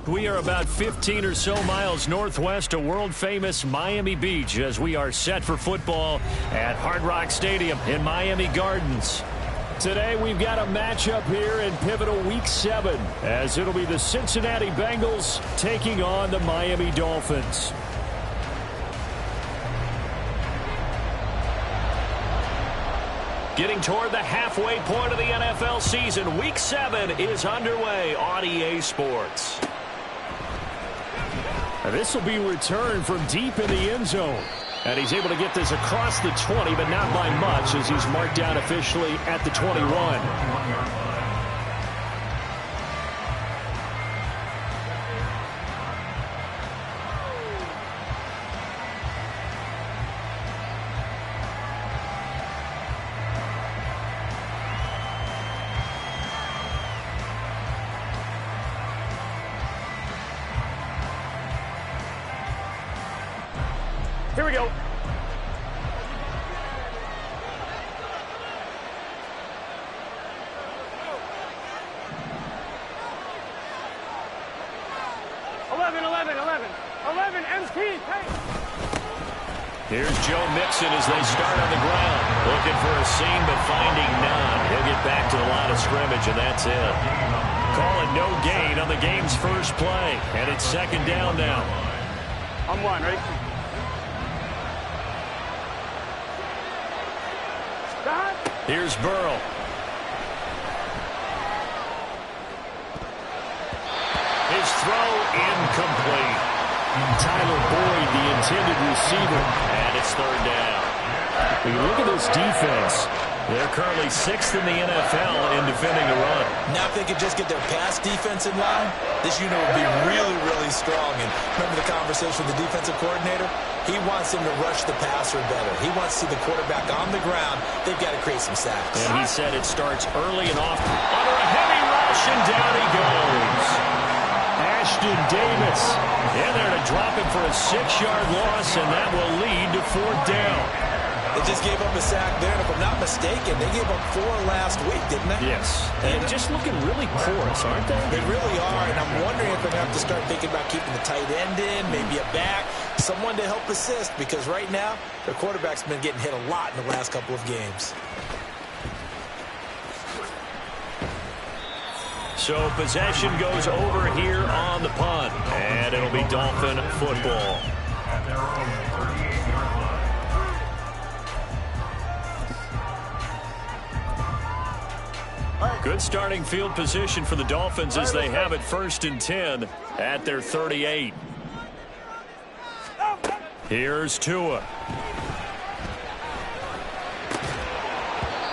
We are about 15 or so miles northwest of world-famous Miami Beach as we are set for football at Hard Rock Stadium in Miami Gardens. Today we've got a matchup here in pivotal Week 7 as it'll be the Cincinnati Bengals taking on the Miami Dolphins. Getting toward the halfway point of the NFL season, Week 7 is underway on EA Sports. This will be returned from deep in the end zone. And he's able to get this across the 20, but not by much as he's marked down officially at the 21. Here we go. Here's Joe Mixon as they start on the ground. Looking for a seam, but finding none. He'll get back to the line of scrimmage, and that's it. Call it no gain on the game's first play. And it's second down now. I'm one, right? Here's Burrow. His throw incomplete. Tyler Boyd, the intended receiver, and it's third down. When you look at this defense, they're currently 6th in the NFL in defending the run. Now if they could just get their pass defense in line, this unit would be really, really strong. And remember the conversation with the defensive coordinator? He wants him to rush the passer better. He wants to see the quarterback on the ground. They've got to create some sacks. And he said it starts early and often. Under a heavy rush, and down he goes. Ashton Davis in there to drop him for a 6-yard loss, and that will lead to fourth down. They just gave up a sack there, and if I'm not mistaken, they gave up 4 last week, didn't they? Yes. And just looking really porous, aren't they? They really are, and I'm wondering if they're going to have to start thinking about keeping the tight end in, maybe a back, someone to help assist, because right now, their quarterback's been getting hit a lot in the last couple of games. So possession goes over here on the punt, and it'll be Dolphin football. Good starting field position for the Dolphins as they have it 1st and 10 at their 38. Here's Tua.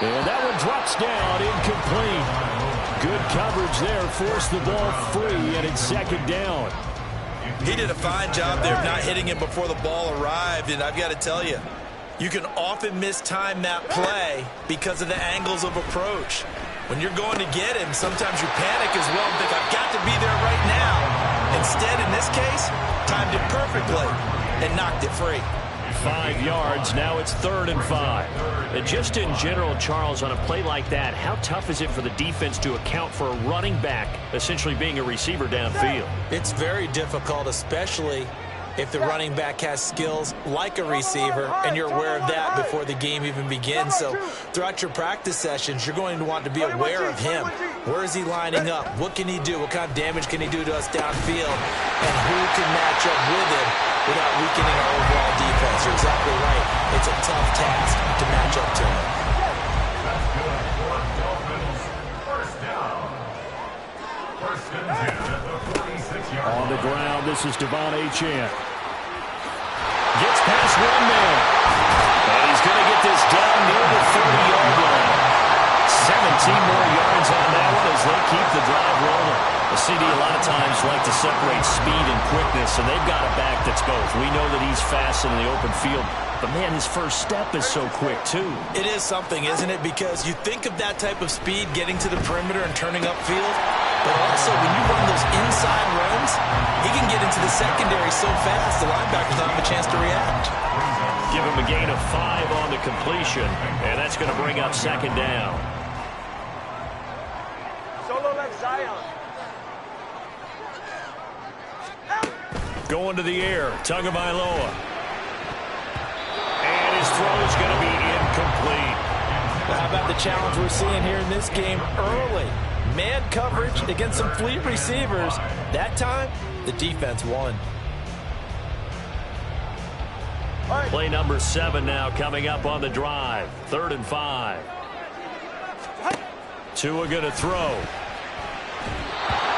And that one drops down, incomplete. Good coverage there, forced the ball free, and it's second down. He did a fine job there of not hitting him before the ball arrived, and I've got to tell you, you can often mistime that play because of the angles of approach. When you're going to get him, sometimes you panic as well and think, I've got to be there right now. Instead, in this case, timed it perfectly and knocked it free. 5 yards, now it's 3rd and 5. And just in general, Charles, on a play like that, how tough is it for the defense to account for a running back essentially being a receiver downfield? It's very difficult, especially if the running back has skills like a receiver, and you're aware of that before the game even begins. So throughout your practice sessions, you're going to want to be aware of him. Where is he lining up? What can he do? What kind of damage can he do to us downfield? And who can match up with him without weakening our overall defense? You're exactly right. It's a tough task to match up to him. On the ground, this is Devon Achane. Gets past one man. And he's going to get this down near the 30-yard line. 17 more yards on that one as they keep the drive rolling. The CD a lot of times like to separate speed and quickness, and they've got a back that's both. We know that he's fast in the open field, but man, his first step is so quick too. It is something, isn't it? Because you think of that type of speed getting to the perimeter and turning upfield, but also when you run those inside runs, he can get into the secondary so fast the linebackers don't have a chance to react. Give him a gain of 5 on the completion, and that's going to bring up second down. Solo like Zion. Going to the air, Tagovailoa. And his throw is going to be incomplete. How about the challenge we're seeing here in this game early? Man coverage against some fleet receivers. That time, the defense won. Play number 7 now coming up on the drive. 3rd and 5. Tua going to throw.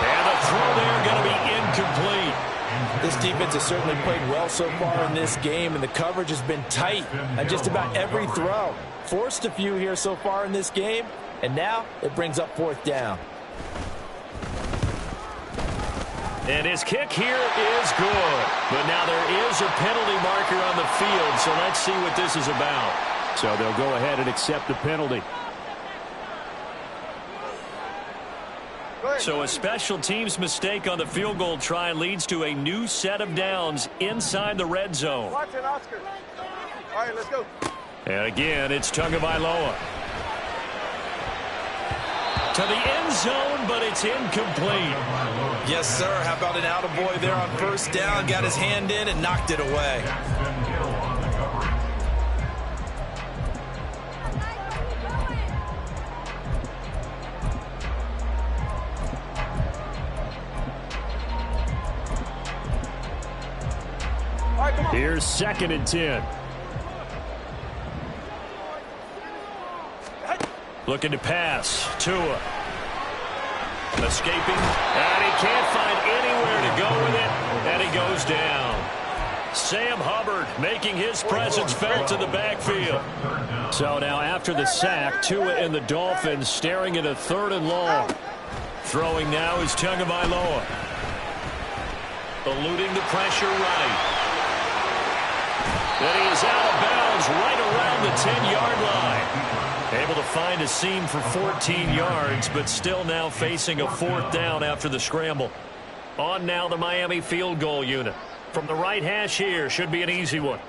And the throw there going to be incomplete. This defense has certainly played well so far in this game, and the coverage has been tight on just about every throw. Forced a few here so far in this game, and now it brings up 4th down. And his kick here is good. But now there is a penalty marker on the field, so let's see what this is about. So they'll go ahead and accept the penalty. So a special teams mistake on the field goal try leads to a new set of downs inside the red zone. Watch it, Oscar. All right, let's go. And again, it's Tagovailoa. To the end zone, but it's incomplete. Yes, sir. How about an attaboy there on 1st down? Got his hand in and knocked it away. Here's 2nd and 10. Looking to pass. Tua. Escaping. And he can't find anywhere to go with it. And he goes down. Sam Hubbard making his presence felt to the backfield. So now after the sack, Tua and the Dolphins staring at a 3rd and long. Throwing now is Tagovailoa. Eluding the pressure right. And he is out of bounds right around the 10-yard line. Able to find a seam for 14 yards, but still now facing a 4th down after the scramble. On now the Miami field goal unit. From the right hash here, should be an easy one.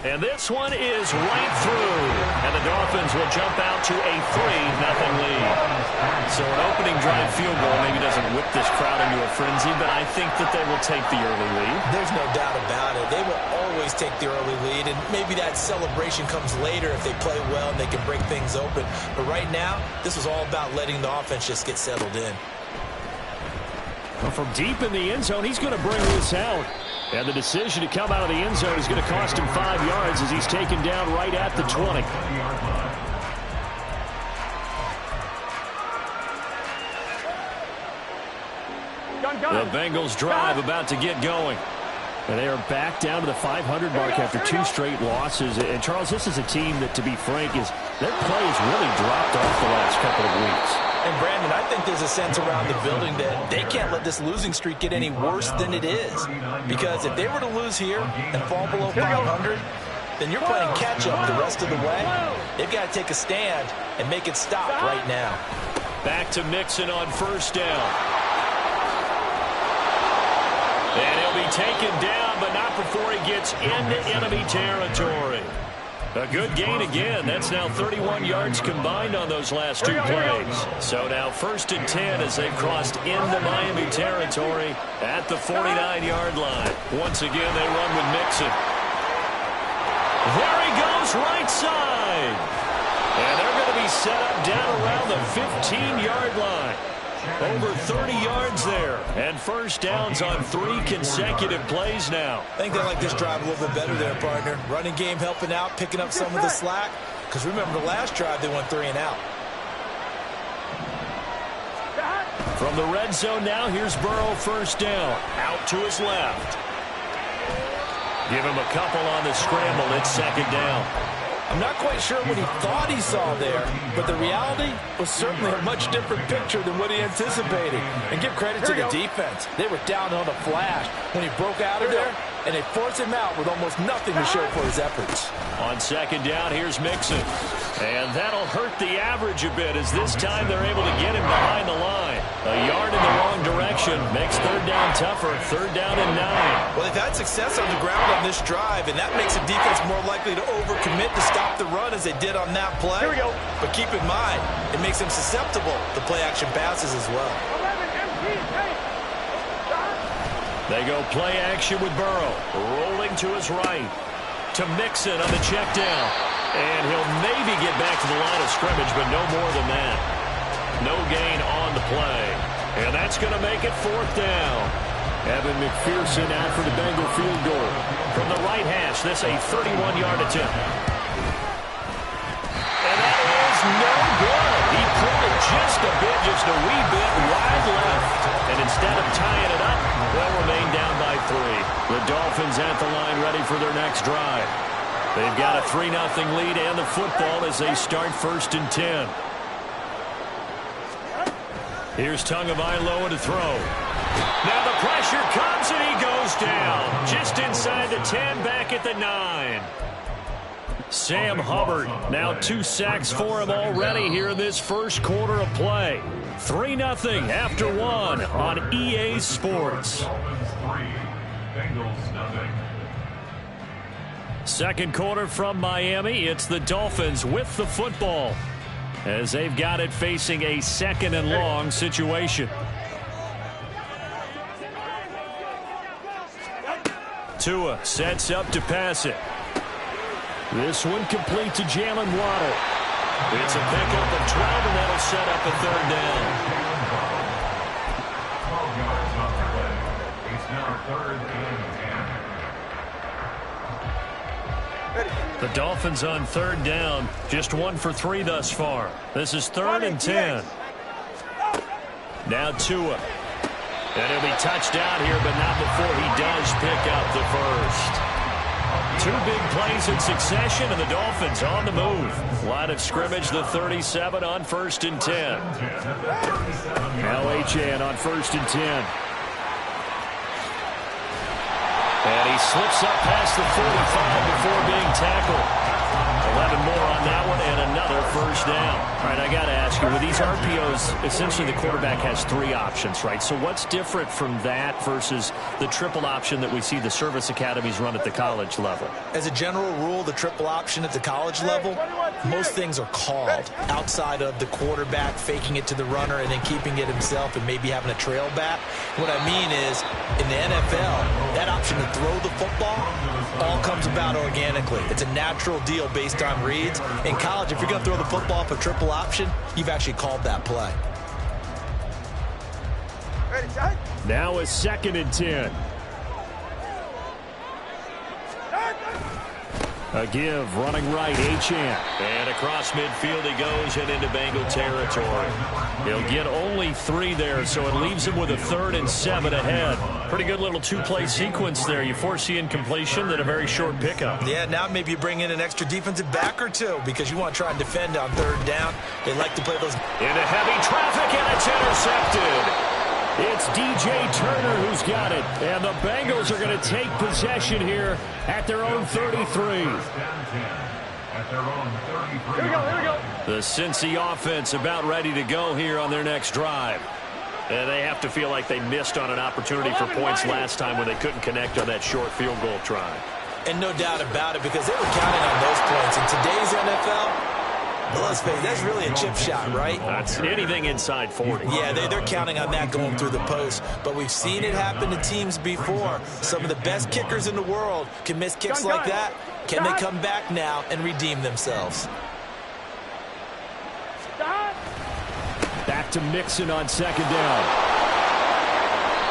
And this one is right through. And the Dolphins will jump out to a 3-0 lead. So an opening drive field goal maybe doesn't whip this crowd into a frenzy, but I think that they will take the early lead. There's no doubt about it. They will always take the early lead, and maybe that celebration comes later if they play well and they can break things open. But right now, this was all about letting the offense just get settled in. Well, from deep in the end zone, he's going to bring this out. And the decision to come out of the end zone is going to cost him 5 yards as he's taken down right at the 20. The Bengals drive about to get going. And they are back down to the 500 mark after 2 straight losses. And, Charles, this is a team that, to be frank, their play has really dropped off the last couple of weeks. And, Brandon, I think there's a sense around the building that they can't let this losing streak get any worse than it is. Because if they were to lose here and fall below 500, then you're playing catch-up the rest of the way. They've got to take a stand and make it stop right now. Back to Mixon on 1st down. And he'll be taken down, but not before he gets into enemy territory. A good gain again. That's now 31 yards combined on those last 2 plays. So now 1st and 10 as they've crossed into Miami territory at the 49-yard line. Once again, they run with Mixon. There he goes, right side. And they're going to be set up down around the 15-yard line. Over 30 yards there. And 1st downs on 3 consecutive plays now. I think they like this drive a little bit better there, partner. Running game helping out, picking up some of the slack. Because remember, the last drive, they went 3 and out. From the red zone now, here's Burrow 1st down. Out to his left. Give him a couple on the scramble. It's 2nd down. I'm not quite sure what he thought he saw there, but the reality was certainly a much different picture than what he anticipated. And give credit to the defense. They were down on a flash when he broke out of there, and they forced him out with almost nothing to show for his efforts. On 2nd down, here's Mixon. And that'll hurt the average a bit as this time they're able to get him behind the line. A yard in the wrong direction makes 3rd down tougher. 3rd down and 9. Well, they've had success on the ground on this drive, and that makes the defense more likely to overcommit to stop the run as they did on that play. Here we go. But keep in mind, it makes them susceptible to play-action passes as well. They go play action with Burrow. Rolling to his right. To Mixon on the check down. And he'll maybe get back to the line of scrimmage, but no more than that. No gain on the play. And that's going to make it 4th down. Evan McPherson out for the Bengal field goal. From the right hash, this a 31-yard attempt. And that is no good. He pulled it just a bit, just a wee bit wide left. And instead of tying it up, they'll remain down by 3. The Dolphins at the line ready for their next drive. They've got a 3-0 lead and the football as they start 1st and 10. Here's Tagovailoa to throw. Now the pressure comes and he goes down. Just inside the 10, back at the 9. Sam Hubbard, now 2 sacks for him already here in this first quarter of play. 3-0 after 1 on EA Sports. Second quarter from Miami. It's the Dolphins with the football as they've got it facing a 2nd and long situation. Tua sets up to pass it. This one complete to Jalen Waddle. It's a pickup of 12, and that'll set up a 3rd down. 12 yards on the play. It's now 3rd and 10. The Dolphins on 3rd down. Just 1 for 3 thus far. This is 3rd and 10. Now Tua. And he'll be touched out here, but not before he does pick up the first. 2 big plays in succession, and the Dolphins on the move. Line of scrimmage, the 37 on 1st and 10. Now Achane on 1st and 10. And he slips up past the 45 before being tackled. 11 more on that one, and another 1st down. All right, I got to ask you, with these RPOs, essentially the quarterback has 3 options, right? So what's different from that versus the triple option that we see the service academies run at the college level? As a general rule, the triple option at the college level, most things are called outside of the quarterback faking it to the runner and then keeping it himself and maybe having a trail back. What I mean is, in the NFL, that option to throw the football all comes about organically. It's a natural deal based on reads. In college, if you're going to throw the football for triple option, you've actually called that play. Now a 2nd and 10. A give, running right, Achane. And across midfield he goes and into Bengal territory. He'll get only 3 there, so it leaves him with a 3rd and 7 ahead. Pretty good little 2-play sequence there. You foresee incompletion, then a very short pickup. Yeah, now maybe you bring in an extra defensive back or 2 because you want to try and defend on 3rd down. They like to play those. Into heavy traffic, and it's intercepted. It's DJ Turner who's got it. And the Bengals are going to take possession here at their own 33. Here we go. The Cincy offense about ready to go here on their next drive. And they have to feel like they missed on an opportunity for points last time when they couldn't connect on that short field goal try. And no doubt about it, because they were counting on those points. In today's NFL, let's face it, that's really a chip shot, right? That's anything inside 40. Yeah, they're counting on that going through the post. But we've seen it happen to teams before. Some of the best kickers in the world can miss kicks like that. Can they come back now and redeem themselves? Back to Mixon on 2nd down.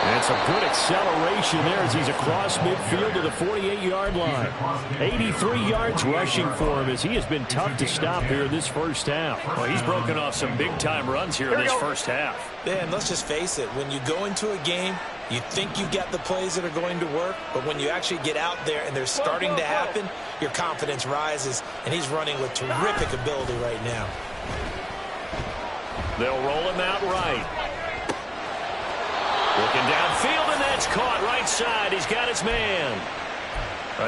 And it's a good acceleration there as he's across midfield to the 48-yard line. 83 yards rushing for him as he has been tough to stop here in this first half. Well, he's broken off some big-time runs here in this first half. Yeah, and let's just face it. When you go into a game, you think you get the plays that are going to work, but when you actually get out there and they're starting to happen, your confidence rises, and he's running with terrific ability right now. They'll roll him out right. Looking downfield, and that's caught right side. He's got his man.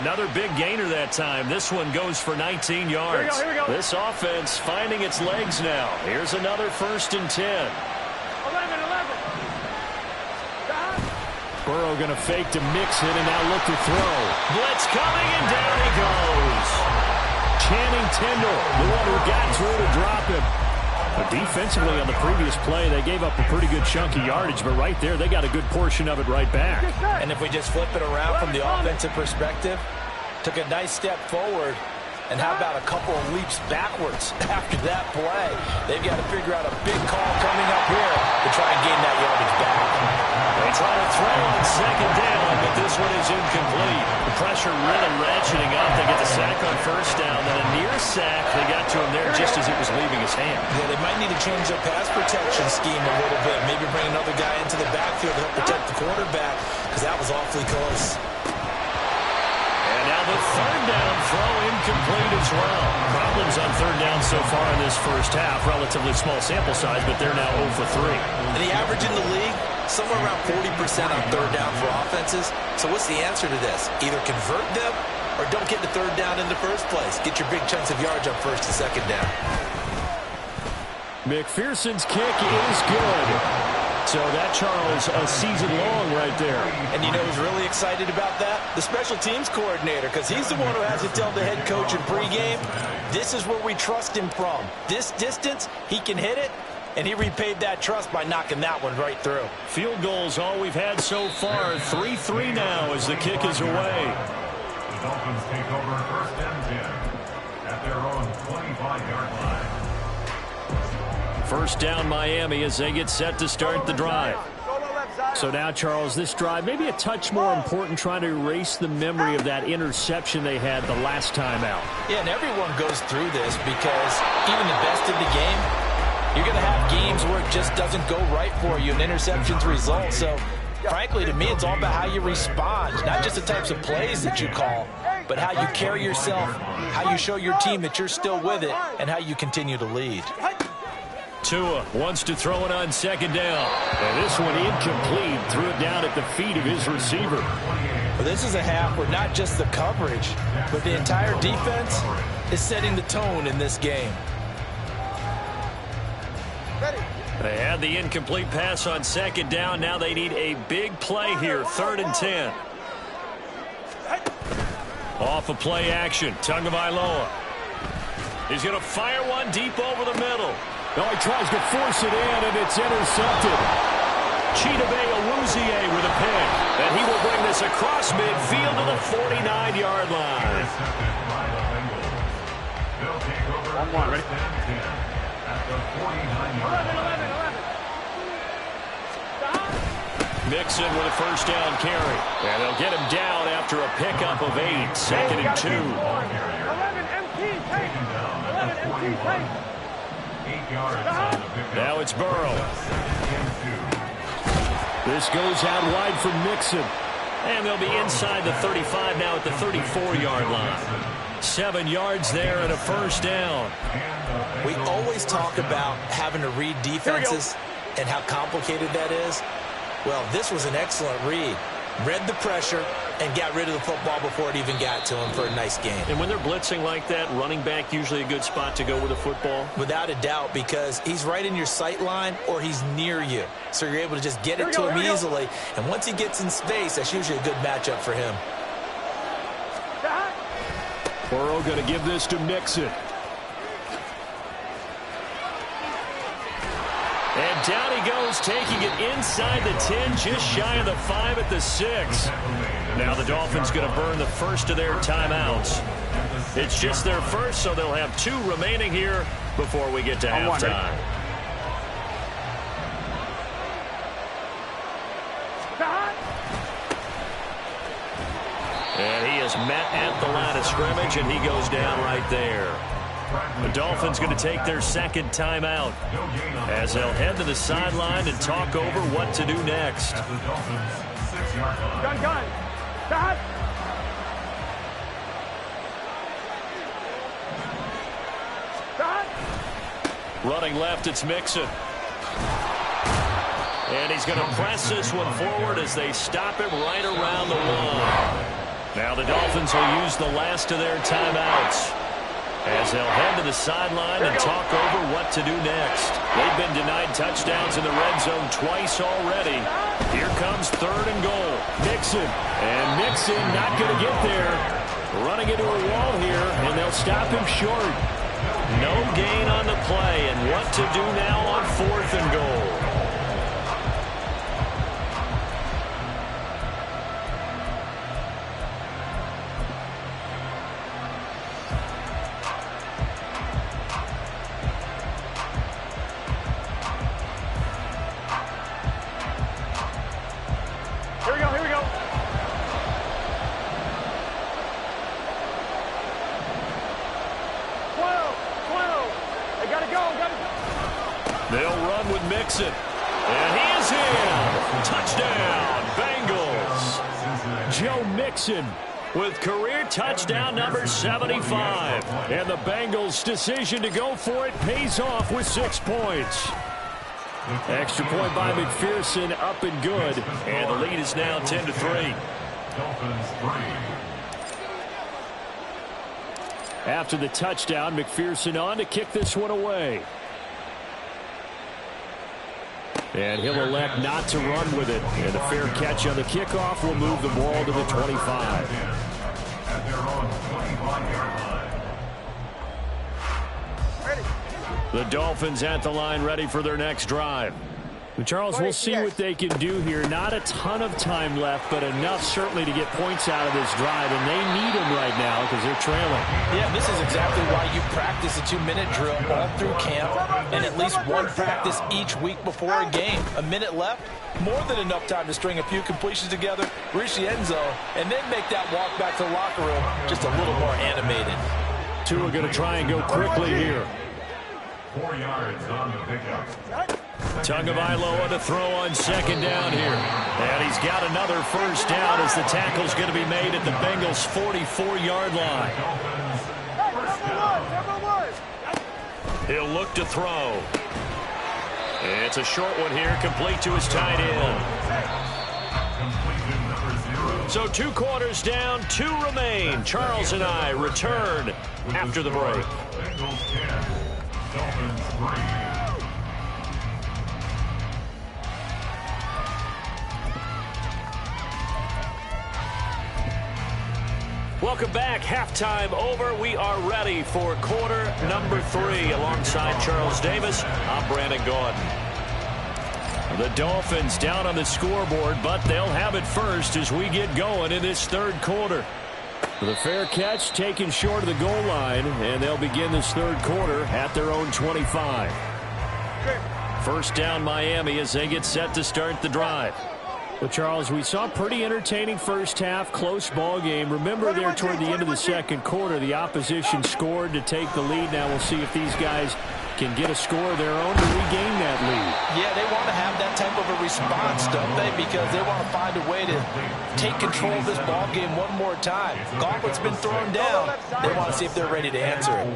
Another big gainer that time. This one goes for 19 yards. Here we go. This offense finding its legs now. Here's another 1st and 10. 11. Burrow going to fake to Mixon and now look to throw. Blitz coming, and down he goes. Channing Tindall, the one who got through to drop him. But defensively on the previous play, they gave up a pretty good chunk of yardage, but right there, they got a good portion of it right back. And if we just flip it around from the offensive perspective, took a nice step forward, and how about a couple of leaps backwards after that play? They've got to figure out a big call coming up here to try and gain that yardage back. They try to throw on second down, but this one is incomplete. The pressure really ratcheting up. They get the sack on first down, then a near sack. They got to him there just as it was leaving his hand. Yeah, they might need to change their pass protection scheme a little bit. Maybe bring another guy into the backfield to help protect the quarterback, because that was awfully close. And now the third down throw incomplete as well. Problems on third down so far in this first half. Relatively small sample size, but they're now 0 for 3. And the average in the league, somewhere around 40% on third down for offenses. So what's the answer to this? Either convert them or don't get the third down in the first place. Get your big chunks of yards on first and second down. McPherson's kick is good. So that, Charles, a season long right there. And you know who's really excited about that? The special teams coordinator, because he's the one who has to tell the head coach in pregame, this is where we trust him from. This distance, he can hit it, and he repaid that trust by knocking that one right through. Field goals, all we've had so far. 3-3 now as the kick is away. The Dolphins take over first and 10 at their own 25-yard line. First down Miami as they get set to start the drive. So now, Charles, this drive maybe a touch more important, trying to erase the memory of that interception they had the last time out. Yeah, and everyone goes through this because even the best in the game, you're going to have games where it just doesn't go right for you and interceptions result. So, frankly, to me, it's all about how you respond, not just the types of plays that you call, but how you carry yourself, how you show your team that you're still with it, and how you continue to lead. Tua wants to throw it on second down. And this one incomplete. Threw it down at the feet of his receiver. Well, this is a half where not just the coverage, but the entire defense is setting the tone in this game. They had the incomplete pass on second down. Now they need a big play here. 3rd and 10. Off of play action. Tagovailoa. He's going to fire one deep over the middle. No, he tries to force it in, and it's intercepted. Chidobe Awuzie with a pick. And he will bring this across midfield to the 49-yard line. One, ready? At the 49-yard line. Mixon with a first down carry. And they'll get him down after a pickup of 8. 2nd and 2. 11 MT take. 11 MT take. 8 yards on the pickup. Now it's Burrow. This goes out wide for Mixon. And they'll be inside the 35 now at the 34-yard line. 7 yards there and a first down. We always talk about having to read defenses and how complicated that is. Well, this was an excellent read. Read the pressure and got rid of the football before it even got to him for a nice gain. And when they're blitzing like that, running back usually a good spot to go with the football? Without a doubt, because he's right in your sight line or he's near you. So you're able to just get it to him easily. And once he gets in space, that's usually a good matchup for him. Burrow going to give this to Mixon. And down he goes, taking it inside the 10, just shy of the 5 at the 6. Now the Dolphins going to burn the first of their timeouts. It's just their first, so they'll have 2 remaining here before we get to halftime. And he is met at the line of scrimmage, and he goes down right there. The Dolphins going to take their second timeout as they'll head to the sideline and talk over what to do next. Gun. Stop. Running left, it's Mixon. And he's going to press this one forward as they stop him right around the 1. Now the Dolphins will use the last of their timeouts as they'll head to the sideline and talk over what to do next. They've been denied touchdowns in the red zone twice already. Here comes 3rd and goal. Mixon. And Mixon not going to get there. Running into a wall here, and they'll stop him short. No gain on the play, and what to do now on 4th and goal. Here we go. They gotta go. They'll run with Mixon. And he is in. Touchdown, Bengals. Joe Mixon with career touchdown number 75. And the Bengals' decision to go for it pays off with 6 points. Extra point by McPherson, up and good. And the lead is now 10-3. Dolphins 3. After the touchdown, McPherson on to kick this one away. And he'll elect not to run with it. And a fair catch on the kickoff will move the ball to the 25. At their own 25-yard line. The Dolphins at the line, ready for their next drive. Charles, we'll see what they can do here. Not a ton of time left, but enough certainly to get points out of this drive, and they need them right now because they're trailing. Yeah, this is exactly why you practice a 2-minute drill all through camp and at least one practice each week before a game. A minute left, more than enough time to string a few completions together, reach the end zone, and then make that walk back to the locker room just a little more animated. Tua going to try and go quickly here. 4 yards on the pickup. Tagovailoa to throw on 2nd down here. And he's got another first down as the tackle's going to be made at the Bengals' 44-yard line. He'll look to throw. It's a short one here, complete to his tight end. So 2 quarters down, 2 remain. Charles and I return after the break. Bengals 10, Dolphins 3. Welcome back. Halftime over. We are ready for quarter number 3. Alongside Charles Davis, I'm Brandon Gaudin. The Dolphins down on the scoreboard, but they'll have it first as we get going in this 3rd quarter. The fair catch taken short of the goal line, and they'll begin this 3rd quarter at their own 25. First down Miami as they get set to start the drive. Well, Charles, we saw a pretty entertaining first half, close ball game. Remember there toward the end of the 2nd quarter, the opposition scored to take the lead. Now we'll see if these guys can get a score of their own to regain that lead. Yeah, they want to have that type of a response, don't they? Because they want to find a way to take control of this ball game one more time. Gauntlet's been thrown down. They want to see if they're ready to answer it.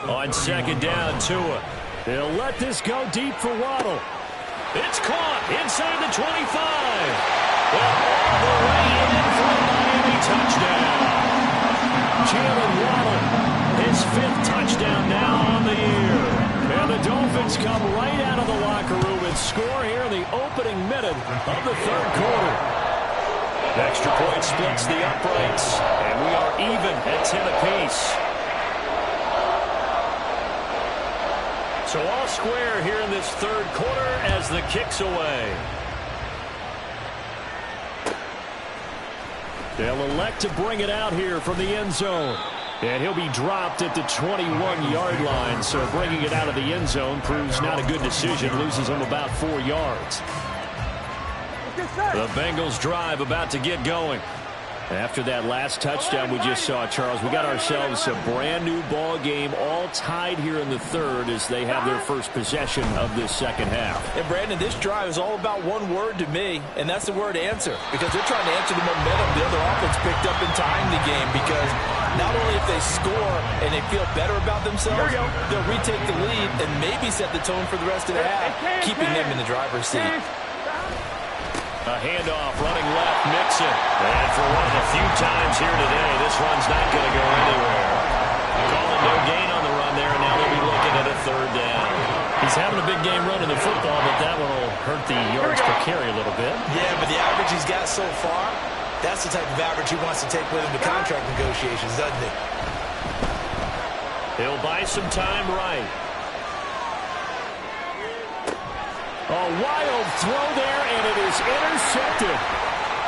On 2nd down, Tua. They'll let this go deep for Waddle. It's caught inside the 25. Well, all the way in for a Miami touchdown. Jalen Waddle, his 5th touchdown now on the year. And the Dolphins come right out of the locker room and score here in the opening minute of the 3rd quarter. Extra point splits the uprights, and we are even at 10 apiece. So all square here in this 3rd quarter as the kick's away. They'll elect to bring it out here from the end zone. And he'll be dropped at the 21-yard line. So bringing it out of the end zone proves not a good decision. Loses him about 4 yards. The Bengals drive about to get going. After that last touchdown we just saw, Charles, we got ourselves a brand new ball game, all tied here in the 3rd as they have their first possession of this 2nd half. And Brandon, this drive is all about one word to me, and that's the word answer. Because they're trying to answer the momentum the other offense picked up in tying the game. Because not only if they score and they feel better about themselves, they'll retake the lead and maybe set the tone for the rest of the half, keeping them in the driver's seat. A handoff, running left, Mixon. And for one of the few times here today, this one's not going to go anywhere. Calling no gain on the run there, and now they'll be looking at a 3rd down. He's having a big game running the football, but that one will hurt the yards per carry a little bit. Yeah, but the average he's got so far, that's the type of average he wants to take with him to contract negotiations, doesn't he? He'll buy some time right. A wild throw there, and it is intercepted.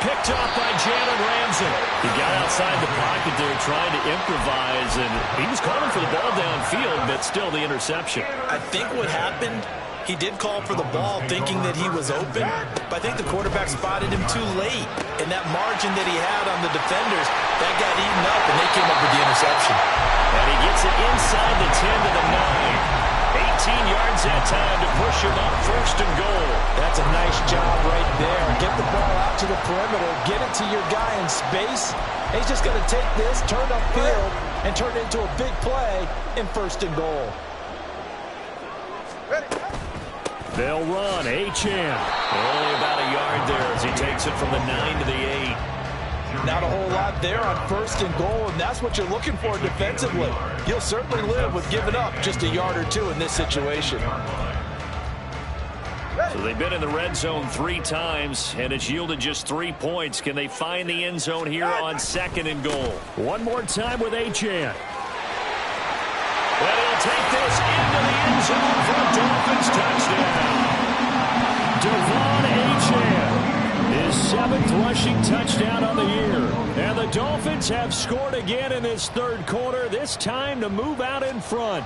Picked off by Jalen Ramsey. He got outside the pocket there trying to improvise, and he was calling for the ball downfield, but still the interception. I think what happened, he did call for the ball thinking that he was open, but I think the quarterback spotted him too late. And that margin that he had on the defenders, that got eaten up, and they came up with the interception. And he gets it inside the 10 to the 9. 18 yards that time to push him up 1st and goal. That's a nice job right there. Get the ball out to the perimeter, get it to your guy in space. He's just going to take this, turn upfield, and turn it into a big play in 1st and goal. They'll run. Achane. Only about a yard there as he takes it from the 9 to the 8. Not a whole lot there on 1st and goal, and that's what you're looking for defensively. You'll certainly live with giving up just a yard or two in this situation. So they've been in the red zone 3 times, and it's yielded just 3 points. Can they find the end zone here on 2nd and goal? One more time with Achane. Well, he'll take this into the end zone for a Dolphins touchdown. Devon Achane. His 7th rushing touchdown on the year. And the Dolphins have scored again in this 3rd quarter, this time to move out in front.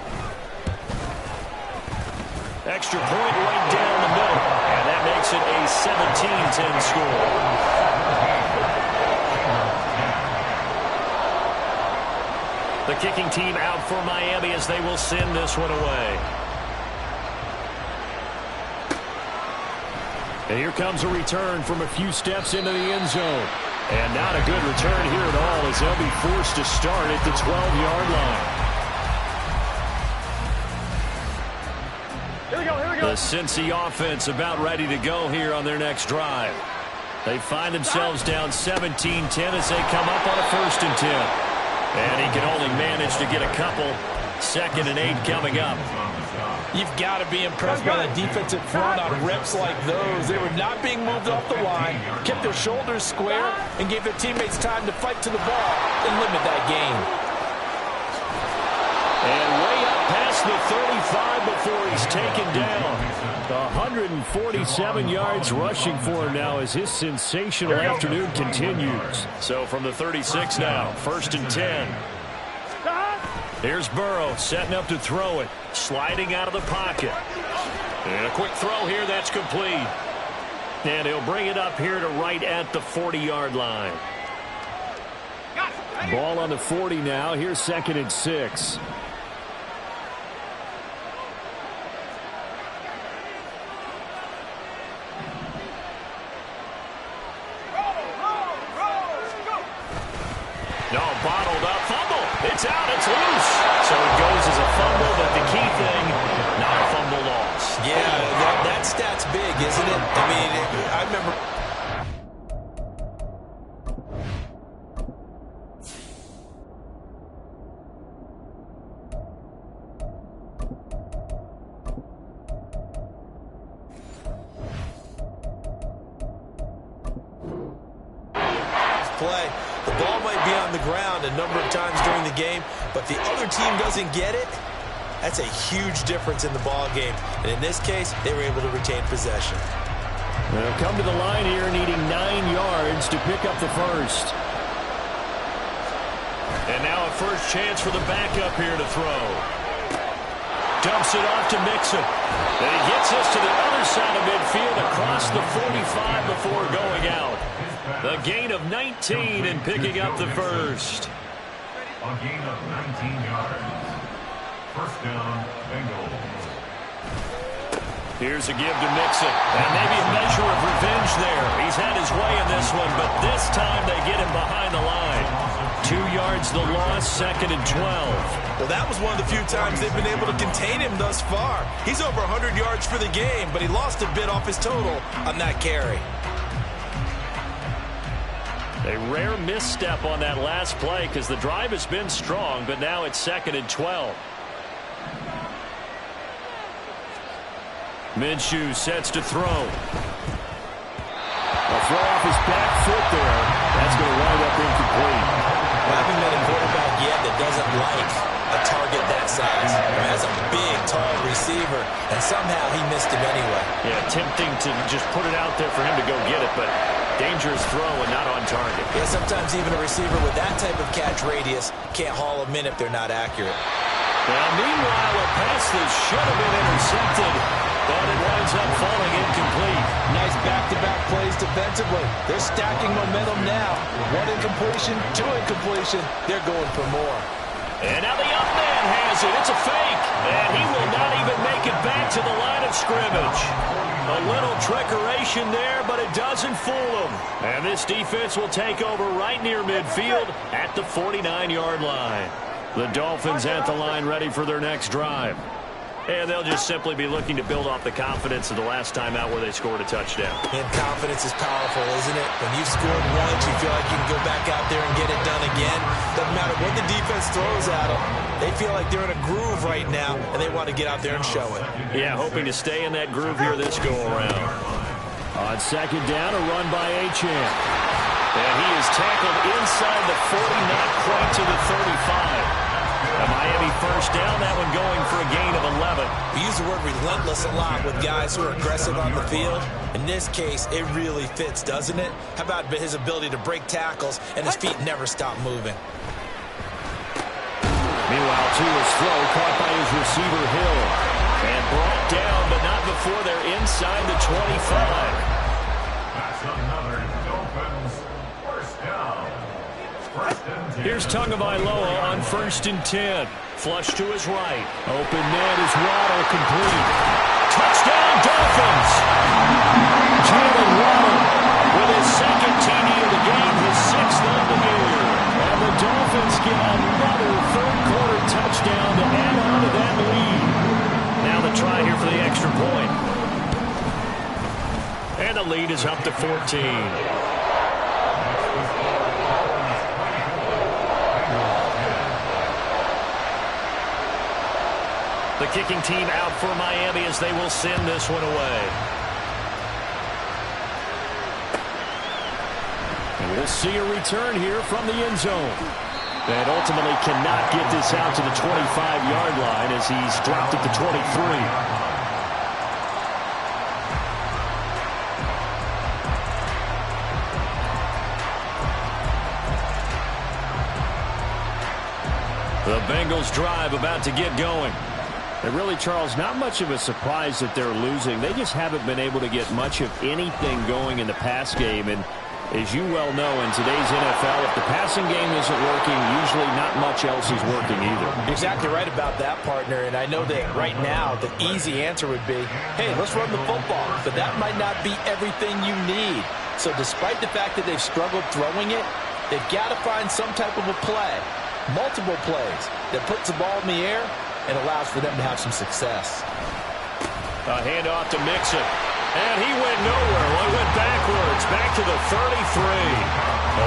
Extra point right down the middle. And that makes it a 17-10 score. The kicking team out for Miami as they will send this one away. And here comes a return from a few steps into the end zone. And not a good return here at all as they'll be forced to start at the 12-yard line. Here we go. The Cincy offense about ready to go here on their next drive. They find themselves down 17-10 as they come up on a 1st and 10. And he can only manage to get a couple. 2nd and 8 coming up. You've got to be impressed by the defensive front on reps like those. They were not being moved off the line, kept their shoulders square, and gave their teammates time to fight to the ball and limit that gain. And way up past the 35 before he's taken down. 147 yards rushing for him now as his sensational afternoon continues. So from the 36 now, 1st and 10. Here's Burrow setting up to throw it. Sliding out of the pocket. And a quick throw here, that's complete. And he'll bring it up here to right at the 40-yard line. Ball on the 40 now. Here's 2nd and 6. No, bottled up, fumble. It's out, it's loose. So it goes as a fumble, but the key thing, not a fumble loss. Yeah, that stat's big, isn't it? I mean, I remember. Play. The ball might be on the ground a number of times during the game, but the other team doesn't get it. That's a huge difference in the ball game. And in this case, they were able to retain possession. They'll come to the line here needing 9 yards to pick up the 1st. And now a first chance for the backup here to throw. Dumps it off to Mixon. And he gets us to the other side of midfield across the 45 before going out. The gain of 19 and picking up the 1st. A gain of 19 yards. 1st down, Bengals. Here's a give to Mixon. And maybe a measure of revenge there. He's had his way in this one, but this time they get him behind the line. 2 yards the loss, 2nd and 12. Well, that was one of the few times they've been able to contain him thus far. He's over 100 yards for the game, but he lost a bit off his total on that carry. A rare misstep on that last play because the drive has been strong, but now it's 2nd and 12. Minshew sets to throw. A throw off his back foot there. That's going to wind up incomplete. I haven't met a quarterback yet that doesn't like a target get that size. I mean, that's a big, tall receiver, and somehow he missed him anyway. Yeah, tempting to just put it out there for him to go get it, but dangerous throw and not on target. Yeah, sometimes even a receiver with that type of catch radius can't haul them in if they're not accurate. Now, meanwhile, a pass that should have been intercepted, but it winds up falling incomplete. Nice back-to-back plays defensively. They're stacking momentum now. One incompletion, two incompletion. They're going for more. And now the up man has it. It's a fake. And he will not even make it back to the line of scrimmage. A little trickeration there, but it doesn't fool him. And this defense will take over right near midfield at the 49-yard line. The Dolphins at the line ready for their next drive. And they'll just simply be looking to build off the confidence of the last time out where they scored a touchdown. And confidence is powerful, isn't it? When you've scored once, you feel like you can go back out there and get it done again. Doesn't matter what the defense throws at them. They feel like they're in a groove right now, and they want to get out there and show it. Yeah, hoping to stay in that groove here this go-around. On second down, a run by Achane. And he is tackled inside the 40, not quite to the 35. A Miami first down, that one going for a gain of 11. We use the word relentless a lot with guys who are aggressive on the field. In this case, it really fits, doesn't it? How about his ability to break tackles and his feet never stop moving? Meanwhile, Tua's throw caught by his receiver Hill. And brought down, but not before they're inside the 25. That's another Dolphins first down. Here's Tagovailoa on 1st and 10. Flush to his right. Open man is Waddle, complete. Touchdown, Dolphins! Jalen Waddle with his second TD of the game, his 6th of the year. And the Dolphins get another third-quarter touchdown to add on to that lead. Now the try here for the extra point. And the lead is up to 14. The kicking team out for Miami as they will send this one away. And we'll see a return here from the end zone. And ultimately cannot get this out to the 25-yard line as he's dropped at the 23. The Bengals drive about to get going. And really, Charles, not much of a surprise that they're losing. They just haven't been able to get much of anything going in the pass game. And as you well know, in today's NFL, if the passing game isn't working, usually not much else is working either. You're exactly right about that, partner. And I know that right now the easy answer would be, hey, let's run the football. But that might not be everything you need. So despite the fact that they've struggled throwing it, they've got to find some type of a play, multiple plays, that puts the ball in the air and allows for them to have some success. A handoff to Mixon. And he went nowhere. Well, he went backwards, back to the 33.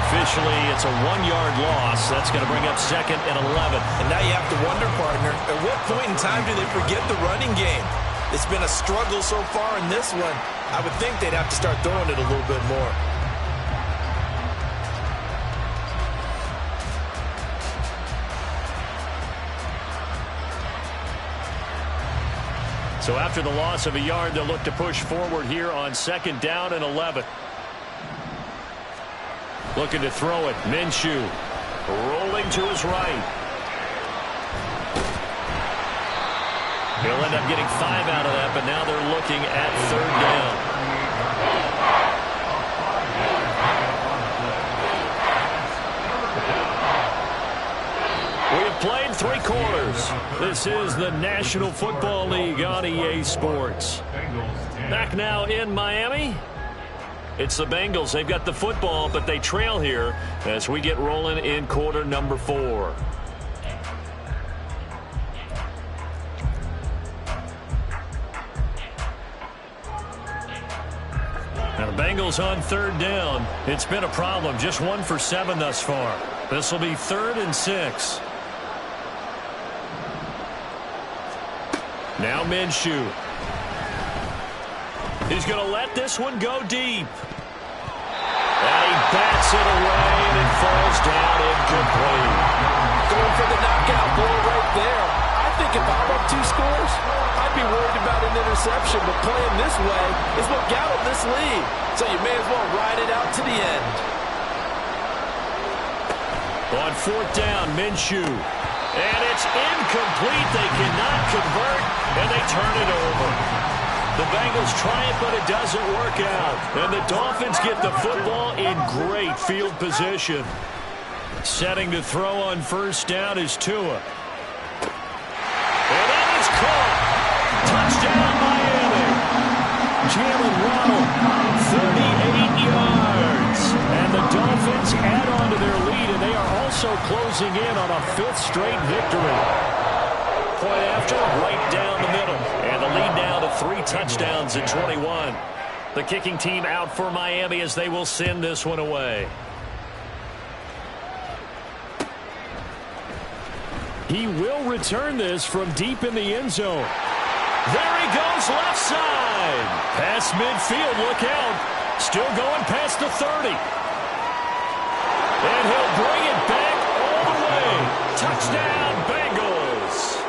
Officially, it's a 1-yard loss. That's going to bring up 2nd and 11. And now you have to wonder, partner, at what point in time do they forget the running game? It's been a struggle so far in this one. I would think they'd have to start throwing it a little bit more. So after the loss of a yard, they'll look to push forward here on 2nd down and 11. Looking to throw it. Minshew rolling to his right. He'll end up getting 5 out of that, but now they're looking at 3rd down. We have played 3 quarters. This is the National Football League on EA Sports. Back now in Miami. It's the Bengals. They've got the football, but they trail here as we get rolling in quarter number 4. Now the Bengals on 3rd down. It's been a problem. Just 1 for 7 thus far. This will be 3rd and 6. Now Minshew. He's going to let this one go deep. And he bats it away, and it falls down incomplete. Going for the knockout blow right there. 2 scores, I'd be worried about an interception, but playing this way is what got them this lead. So you may as well ride it out to the end. On 4th down, Minshew. And it's incomplete. They cannot convert, and they turn it over. The Bengals try it, but it doesn't work out. And the Dolphins get the football in great field position. Setting to throw on 1st down is Tua. And that is caught. Touchdown, Miami. Jalen Waddle, 38 yards. And the Dolphins add on to their lead, and they are also closing in on a 5th straight victory. Point after, right down the middle. And the lead now to 3 touchdowns at 21. The kicking team out for Miami as they will send this one away. He will return this from deep in the end zone. There he goes, left side. Past midfield, look out. Still going past the 30. And he'll bring it back all the way. Touchdown, Bengals.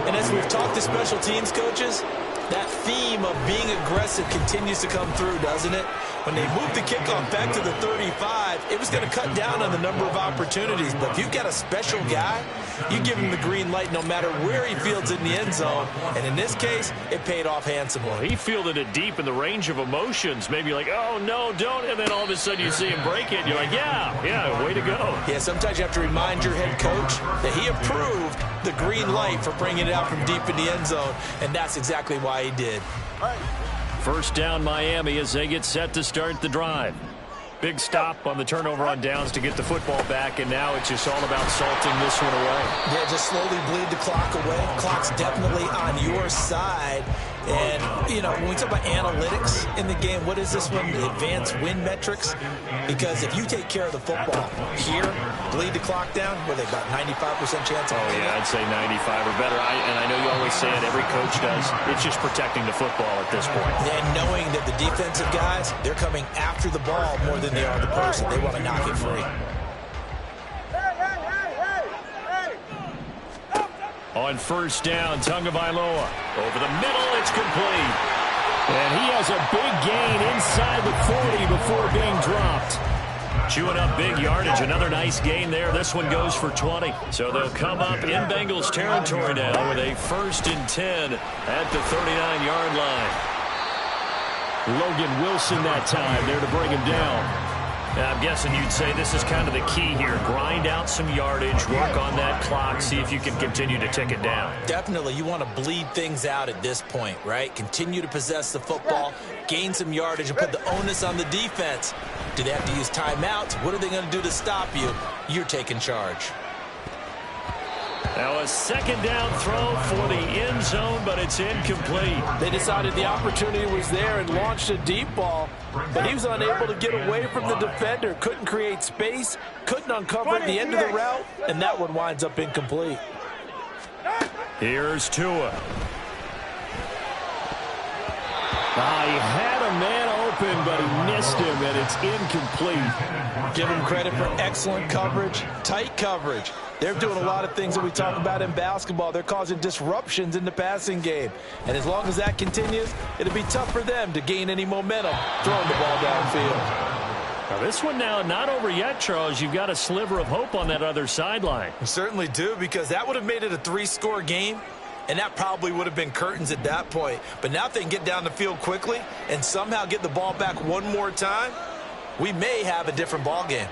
And as we've talked to special teams coaches, that theme of being aggressive continues to come through, doesn't it? When they moved the kickoff back to the 35, it was going to cut down on the number of opportunities. But if you've got a special guy, you give him the green light no matter where he fields in the end zone. And in this case, it paid off handsomely. Well, he fielded it deep in the range of emotions. Maybe like, oh, no, don't. And then all of a sudden you see him break it. And you're like, yeah, way to go. Yeah, sometimes you have to remind your head coach that he approved the green light for bringing it out from deep in the end zone. And that's exactly why he did. 1st down, Miami, as they get set to start the drive. Big stop on the turnover on downs to get the football back, and now it's just all about salting this one away. Yeah, just slowly bleed the clock away. Clock's definitely on your side. And, you know, when we talk about analytics in the game, what is this one? The advanced win metrics? Because if you take care of the football here, bleed the clock down, what are they, about 95% chance of winning? Yeah, I'd say 95 or better. And I know you always say it, every coach does. It's just protecting the football at this point. And knowing that the defensive guys, they're coming after the ball more than they are the person. They want to knock it free. On 1st down, Tagovailoa. Over the middle, it's complete. And he has a big gain inside the 40 before being dropped. Chewing up big yardage. Another nice gain there. This one goes for 20. So they'll come up in Bengals territory now with a 1st and 10 at the 39-yard line. Logan Wilson that time there to bring him down. I'm guessing you'd say this is kind of the key here. Grind out some yardage, work on that clock, see if you can continue to tick it down. Definitely, you want to bleed things out at this point, right? Continue to possess the football, gain some yardage, and put the onus on the defense. Do they have to use timeouts? What are they going to do to stop you? You're taking charge. Now a 2nd down throw for the end zone, but it's incomplete. They decided the opportunity was there and launched a deep ball, but he was unable to get away from the defender, couldn't create space, couldn't uncover the end of the route, and that one winds up incomplete. Here's Tua. He had a man open, but he missed him, and it's incomplete. Give him credit for excellent coverage, tight coverage. They're doing a lot of things that we talk about in basketball. They're causing disruptions in the passing game. And as long as that continues, it'll be tough for them to gain any momentum throwing the ball downfield. Now this one now not over yet, Charles. You've got a sliver of hope on that other sideline. You certainly do, because that would have made it a 3-score game. And that probably would have been curtains at that point. But now if they can get down the field quickly and somehow get the ball back one more time, we may have a different ball game.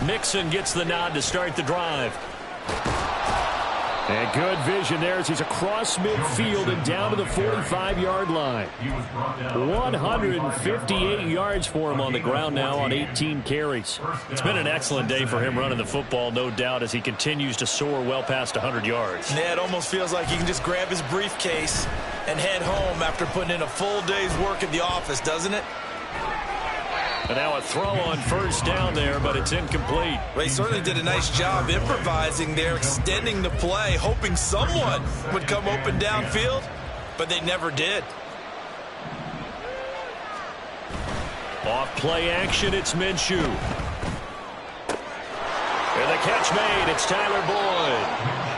Mixon gets the nod to start the drive. And good vision there as he's across midfield and down to the 45-yard line. 158 yards for him on the ground now on 18 carries. It's been an excellent day for him running the football, no doubt, as he continues to soar well past 100 yards. Yeah, it almost feels like he can just grab his briefcase and head home after putting in a full day's work at the office, doesn't it? And now a throw on 1st down there, but it's incomplete. Well, he certainly did a nice job improvising there, extending the play, hoping someone would come open downfield, but they never did. Off play action, it's Minshew. And the catch made, it's Tyler Boyd.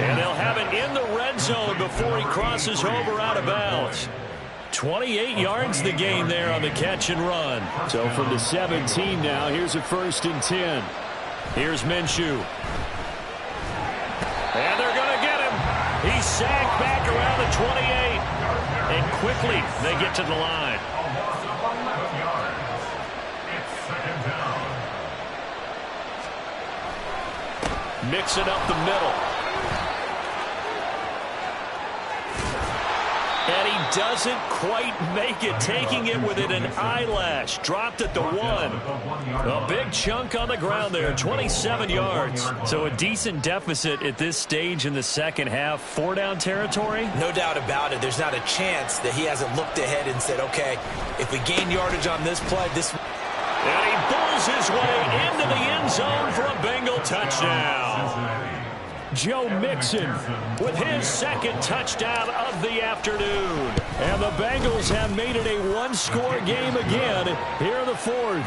And they'll have it in the red zone before he crosses over out of bounds. 28 yards the gain there on the catch and run. So from the 17 now, here's a 1st and 10. Here's Minshew. And they're going to get him. He's sacked back around the 28. And quickly they get to the line. Mixing up the middle. And he doesn't quite make it, taking it within an eyelash. Dropped at the 1. A big chunk on the ground there, 27 yards. So a decent deficit at this stage in the second half. 4-down territory? No doubt about it. There's not a chance that he hasn't looked ahead and said, okay, if we gain yardage on this play, this... And he bulls his way into the end zone for a Bengal touchdown. Joe Mixon with his 2nd touchdown of the afternoon. And the Bengals have made it a one-score game again here in the 4th.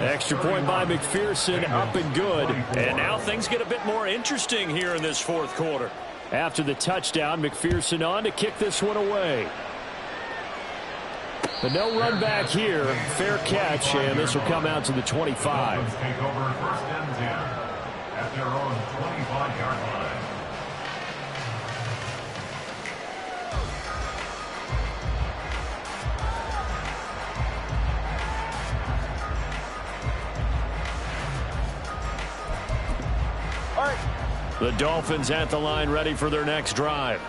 Extra point by McPherson, up and good. And now things get a bit more interesting here in this 4th quarter. After the touchdown, McPherson on to kick this one away. But no run back here. Fair catch, and this will come out to the 25. Take over 1st and 10 at their own 25-yard line. All right. The Dolphins at the line, ready for their next drive.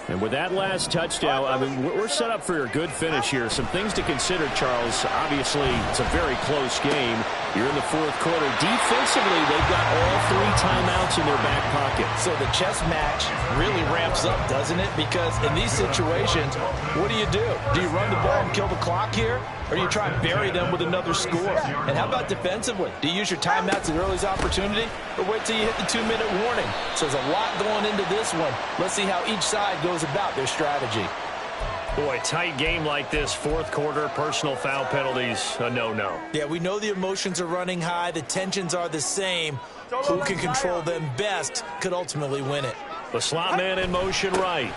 And with that last touchdown, I mean, we're set up for a good finish here. Some things to consider, Charles. Obviously, it's a very close game. You're in the 4th quarter. Defensively, they've got all 3 timeouts in their back pocket. So the chess match really ramps up, doesn't it? Because in these situations, what do? Do you run the ball and kill the clock here? Or do you try and bury them with another score? And how about defensively? Do you use your timeouts at earliest opportunity? Or wait till you hit the 2-minute warning? So there's a lot going into this one. Let's see how each side goes about their strategy. Boy, tight game like this, 4th quarter, personal foul penalties, a no-no. Yeah, we know the emotions are running high. The tensions are the same. Who can control them best could ultimately win it. The slot man in motion right.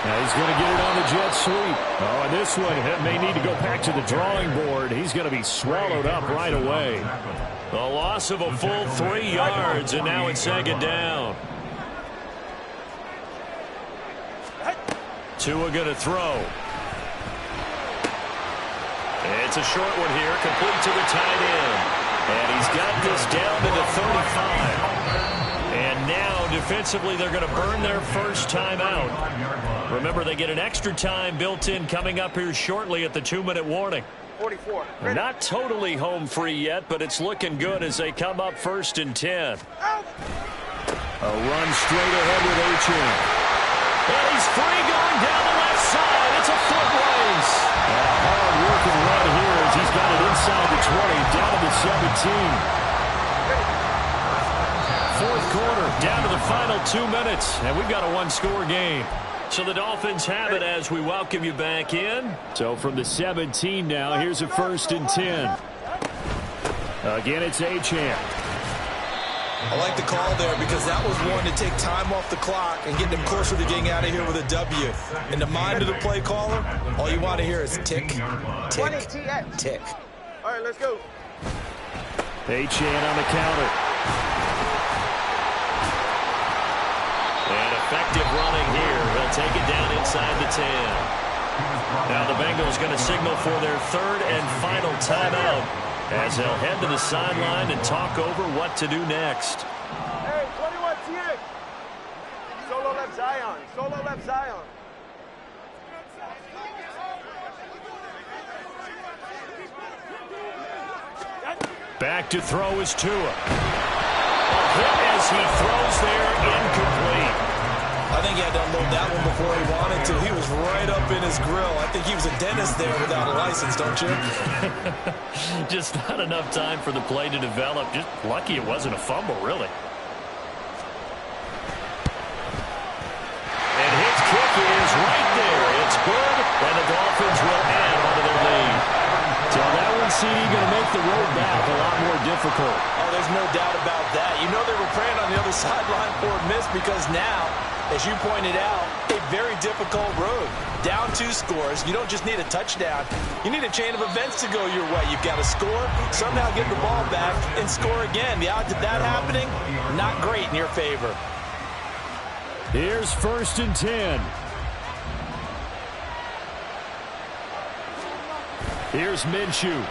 Now he's going to get it on the jet sweep. Oh, and this one may need to go back to the drawing board. He's going to be swallowed up right away. A loss of a full 3 yards, and now it's 2nd down. Tua going to throw. It's a short one here, complete to the tight end. And he's got this down to the 35. And now, defensively, they're going to burn their first timeout. Remember, they get an extra time built in coming up here shortly at the 2-minute warning. 44. Not totally home free yet, but it's looking good as they come up 1st and 10. A run straight ahead with Achane. And he's free going down the left side. It's a foot race. And a hard-working run here as he's got it inside the 20, down to the 17. 4th quarter, down to the final 2 minutes, and we've got a one-score game. So the Dolphins have it as we welcome you back in. So from the 17 now, here's a 1st and 10. Again, it's Achane. I like the call there because that was one to take time off the clock and get them closer to getting out of here with a W. In the mind of the play caller, all you want to hear is tick, tick, tick. All right, let's go. Achane on the counter. And effective running here. He'll take it down inside the 10. Now the Bengals going to signal for their 3rd and final timeout as they'll head to the sideline and talk over what to do next. Hey, 21 TX. Solo left Zion. Solo left Zion. Back to throw is Tua. A hit as he throws there, incomplete. I think he had to unload that one before he wanted to. He was right up in his grill. I think he was a dentist there without a license, don't you? Just not enough time for the play to develop. Just lucky it wasn't a fumble, really. And his kick is right there. It's good, and the Dolphins will add onto their lead. So that one CD going to make the road back a lot more difficult. Oh, there's no doubt about that. You know they were praying on the other sideline for a miss because now, as you pointed out, a very difficult road. Down 2 scores. You don't just need a touchdown. You need a chain of events to go your way. You've got to score, somehow get the ball back, and score again. The odds of that happening, not great in your favor. Here's 1st and 10. Here's Minshew.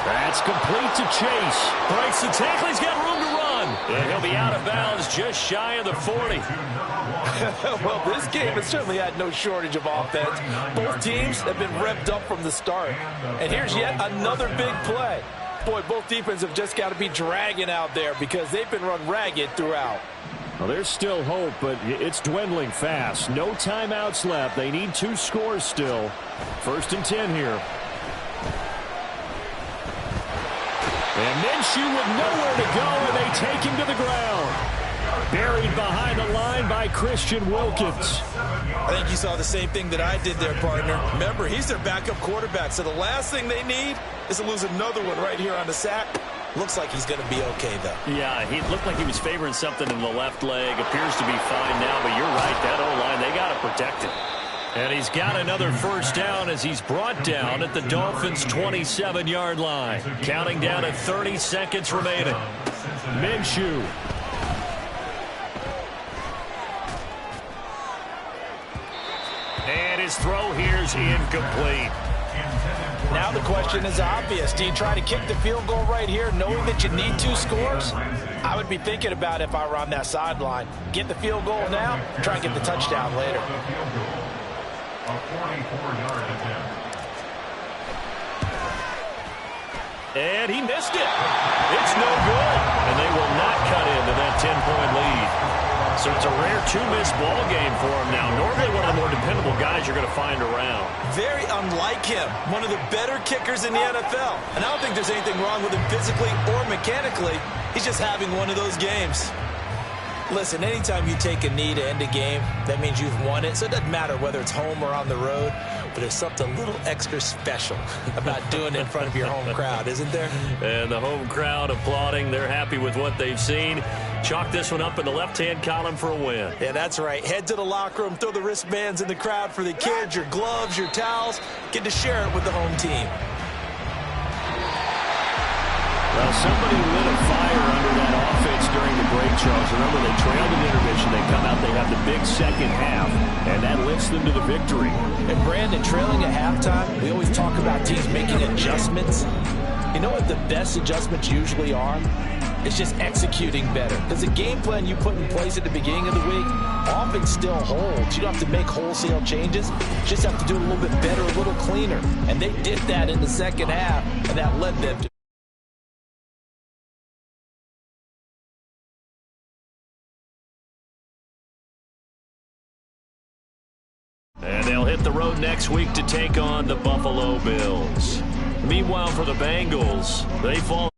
That's complete to Chase. Breaks the tackle. He's got room to run. And he'll be out of bounds just shy of the 40. Well, this game has certainly had no shortage of offense. Both teams have been revved up from the start. And here's yet another big play. Boy, both defenses have just got to be dragging out there because they've been run ragged throughout. Well, there's still hope, but it's dwindling fast. No timeouts left. They need 2 scores still. 1st and 10 here. And Minshew with nowhere to go, and they take him to the ground. Buried behind the line by Christian Wilkins. I think you saw the same thing that I did there, partner. Remember, he's their backup quarterback, so the last thing they need is to lose another one right here on the sack. Looks like he's going to be okay, though. Yeah, he looked like he was favoring something in the left leg. Appears to be fine now, but you're right, that O-line, they got to protect it. And he's got another 1st down as he's brought down at the Dolphins' 27-yard line. Counting down at 30 seconds remaining. Minshew. And his throw here's incomplete. Now the question is obvious. Do you try to kick the field goal right here knowing that you need 2 scores? I would be thinking about it if I were on that sideline. Get the field goal now, try and get the touchdown later. A 44-yard attempt. And he missed it. It's no good. And they will not cut into that 10-point lead. So it's a rare 2-miss ball game for him now. Normally one of the more dependable guys you're going to find around. Very unlike him. One of the better kickers in the NFL. And I don't think there's anything wrong with him physically or mechanically. He's just having one of those games. Listen, anytime you take a knee to end a game, that means you've won it. So it doesn't matter whether it's home or on the road. But there's something a little extra special about doing it in front of your home crowd, isn't there? And the home crowd applauding. They're happy with what they've seen. Chalk this one up in the left-hand column for a win. Yeah, that's right. Head to the locker room, throw the wristbands in the crowd for the kids, your gloves, your towels. Get to share it with the home team. Well, somebody lit a fire under that offense during the break, Charles. Remember, they trailed in intermission. They come out, they have the big second half, and that lifts them to the victory. And, Brandon, trailing at halftime, we always talk about teams making adjustments. You know what the best adjustments usually are? It's just executing better. Because the game plan you put in place at the beginning of the week often still holds. You don't have to make wholesale changes. You just have to do it a little bit better, a little cleaner. And they did that in the second half, and that led them to and they'll hit the road next week to take on the Buffalo Bills. Meanwhile, for the Bengals, they fall